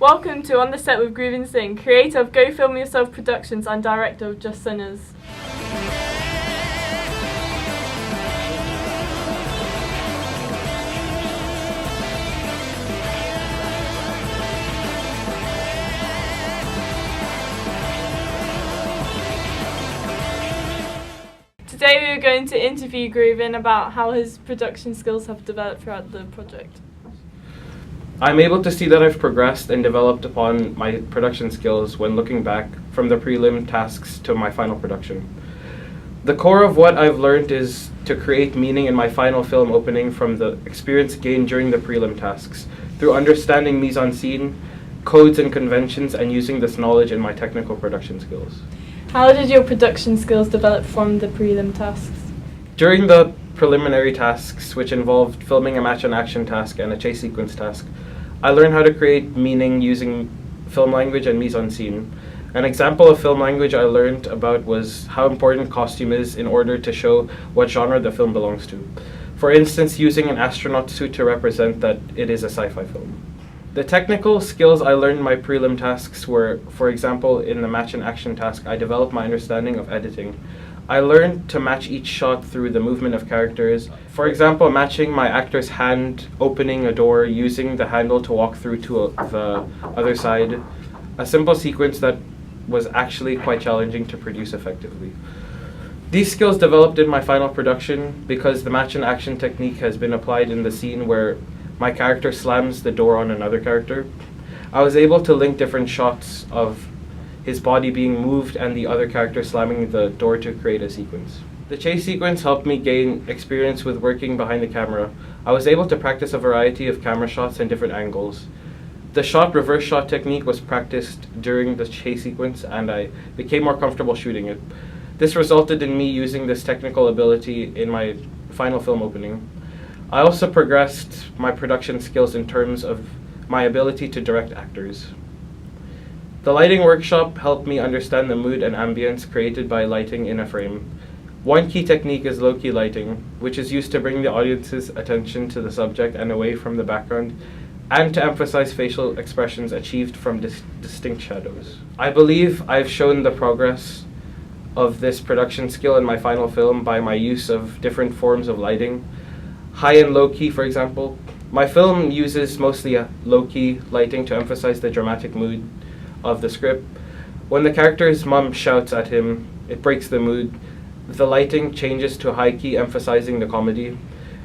Welcome to On the Set with Groovin Singh, creator of Go Film Yourself Productions and director of Just Sinners. Today we are going to interview Groovin about how his production skills have developed throughout the project. I'm able to see that I've progressed and developed upon my production skills when looking back from the prelim tasks to my final production. The core of what I've learned is to create meaning in my final film opening from the experience gained during the prelim tasks, through understanding mise-en-scene, codes and conventions, and using this knowledge in my technical production skills. How did your production skills develop from the prelim tasks? During the preliminary tasks, which involved filming a match and action task and a chase sequence task, I learned how to create meaning using film language and mise-en-scene. An example of film language I learned about was how important costume is in order to show what genre the film belongs to. For instance, using an astronaut suit to represent that it is a sci-fi film. The technical skills I learned in my prelim tasks were, for example, in the match and action task, I developed my understanding of editing. I learned to match each shot through the movement of characters. For example, matching my actor's hand opening a door using the handle to walk through to the other side. A simple sequence that was actually quite challenging to produce effectively. These skills developed in my final production because the match and action technique has been applied in the scene where my character slams the door on another character. I was able to link different shots of his body being moved and the other character slamming the door to create a sequence. The chase sequence helped me gain experience with working behind the camera. I was able to practice a variety of camera shots and different angles. The reverse shot technique was practiced during the chase sequence and I became more comfortable shooting it. This resulted in me using this technical ability in my final film opening. I also progressed my production skills in terms of my ability to direct actors. The lighting workshop helped me understand the mood and ambience created by lighting in a frame. One key technique is low-key lighting, which is used to bring the audience's attention to the subject and away from the background, and to emphasize facial expressions achieved from distinct shadows. I believe I've shown the progress of this production skill in my final film by my use of different forms of lighting. High and low-key, for example. My film uses mostly a low-key lighting to emphasize the dramatic mood of the script. When the character's mom shouts at him, it breaks the mood. The lighting changes to high key, emphasizing the comedy.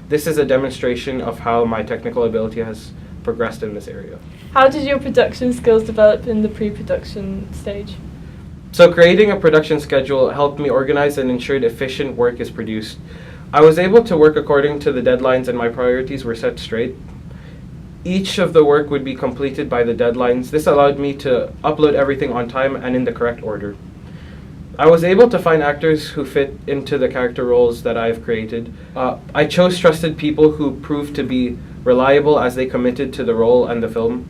This is a demonstration of how my technical ability has progressed in this area. How did your production skills develop in the pre-production stage? So creating a production schedule helped me organize and ensured efficient work is produced. I was able to work according to the deadlines and my priorities were set straight. Each of the work would be completed by the deadlines. This allowed me to upload everything on time and in the correct order. I was able to find actors who fit into the character roles that I've created. I chose trusted people who proved to be reliable as they committed to the role and the film.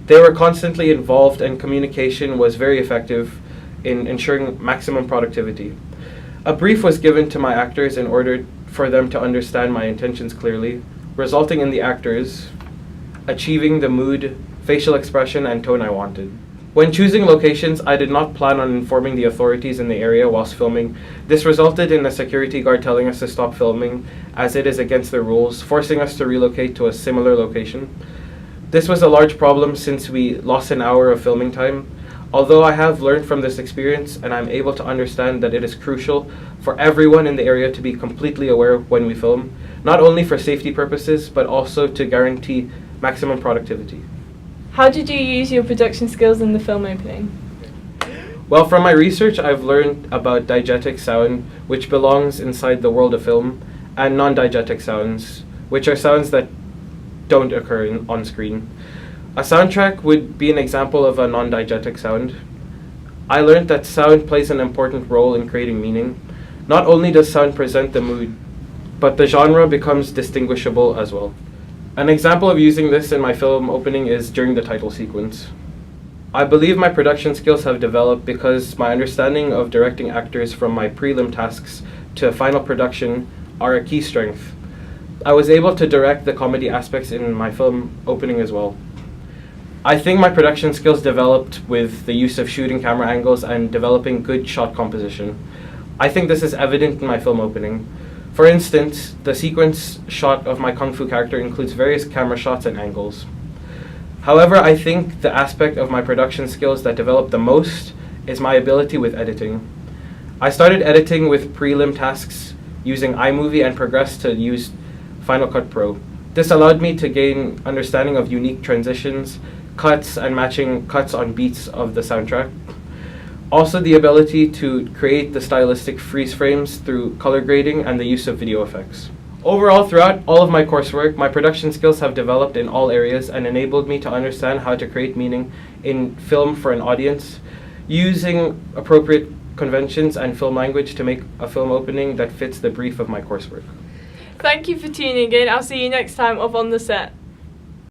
They were constantly involved and communication was very effective in ensuring maximum productivity. A brief was given to my actors in order for them to understand my intentions clearly, resulting in the actors achieving the mood, facial expression, and tone I wanted. When choosing locations, I did not plan on informing the authorities in the area whilst filming. This resulted in a security guard telling us to stop filming as it is against the rules, forcing us to relocate to a similar location. This was a large problem since we lost an hour of filming time. Although I have learned from this experience and I'm able to understand that it is crucial for everyone in the area to be completely aware when we film, not only for safety purposes, but also to guarantee maximum productivity. How did you use your production skills in the film opening? Well, from my research, I've learned about diegetic sound, which belongs inside the world of film, and non-diegetic sounds, which are sounds that don't occur on screen. A soundtrack would be an example of a non-diegetic sound. I learned that sound plays an important role in creating meaning. Not only does sound present the mood, but the genre becomes distinguishable as well. An example of using this in my film opening is during the title sequence. I believe my production skills have developed because my understanding of directing actors from my prelim tasks to final production are a key strength. I was able to direct the comedy aspects in my film opening as well. I think my production skills developed with the use of shooting camera angles and developing good shot composition. I think this is evident in my film opening. For instance, the sequence shot of my Kung Fu character includes various camera shots and angles. However, I think the aspect of my production skills that developed the most is my ability with editing. I started editing with prelim tasks using iMovie and progressed to use Final Cut Pro. This allowed me to gain understanding of unique transitions, cuts, and matching cuts on beats of the soundtrack. Also, the ability to create the stylistic freeze frames through color grading and the use of video effects. Overall, throughout all of my coursework, my production skills have developed in all areas and enabled me to understand how to create meaning in film for an audience, using appropriate conventions and film language to make a film opening that fits the brief of my coursework. Thank you for tuning in. I'll see you next time up on the set.